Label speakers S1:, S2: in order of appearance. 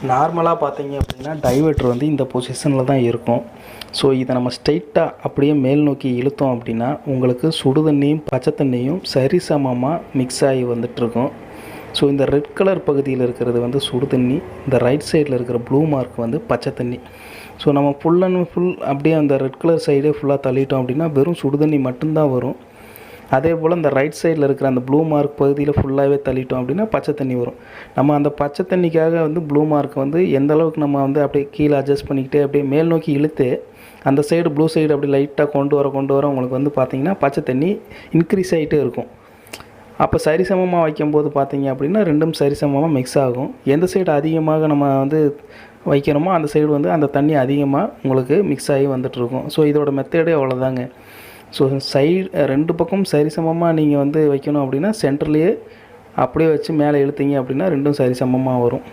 S1: நார்மலாக பார்த்தீங்க அப்படின்னா டைவர்ட்டர் வந்து இந்த பொசிஷனில் தான் இருக்கும். ஸோ இதை நம்ம ஸ்ட்ரெயிட்டாக அப்படியே மேல் நோக்கி இழுத்தோம் அப்படின்னா உங்களுக்கு சுடு தண்ணியும் பச்சை தண்ணியும் சரிசமமாக மிக்ஸ் ஆகி வந்துட்டுருக்கும். ஸோ இந்த ரெட் கலர் பகுதியில் இருக்கிறது வந்து சுடு தண்ணி, இந்த ரைட் சைடில் இருக்கிற ப்ளூ மார்க் வந்து பச்சை தண்ணி. ஸோ நம்ம ஃபுல் அண்ட் ஃபுல் அப்படியே அந்த ரெட் கலர் சைடே ஃபுல்லாக தள்ளிட்டோம் அப்படின்னா வெறும் சுடு தண்ணி மட்டும்தான் வரும். அதே போல் இந்த ரைட் சைடில் இருக்கிற அந்த ப்ளூ மார்க் பகுதியில் ஃபுல்லாகவே தள்ளிட்டோம் அப்படின்னா பச்சை தண்ணி வரும். நம்ம அந்த பச்சை தண்ணிக்காக வந்து ப்ளூ மார்க் வந்து எந்த அளவுக்கு நம்ம வந்து அப்படியே கீழே அட்ஜஸ்ட் பண்ணிக்கிட்டு அப்படியே மேல் நோக்கி இழுத்து அந்த சைடு ப்ளூ சைடு அப்படி லைட்டாக கொண்டு வர உங்களுக்கு வந்து பார்த்திங்கன்னா பச்சை தண்ணி இன்க்ரீஸ் ஆகிட்டே இருக்கும். அப்போ சரிசமமாக வைக்கும்போது பார்த்திங்க அப்படின்னா ரெண்டும் சரிசமமாக மிக்ஸ் ஆகும். எந்த சைடு அதிகமாக நம்ம வந்து வைக்கிறோமோ அந்த சைடு வந்து அந்த தண்ணி அதிகமாக உங்களுக்கு மிக்ஸ் ஆகி வந்துட்டுருக்கும். ஸோ இதோட மெத்தடே அவ்வளோதாங்க. ஸோ சைடு ரெண்டு பக்கம் சரிசமமாக நீங்கள் வந்து வைக்கணும் அப்படின்னா சென்டர்லேயே அப்படியே வச்சு மேலே இழுத்தீங்க அப்படின்னா ரெண்டும் சரிசமமாக வரும்.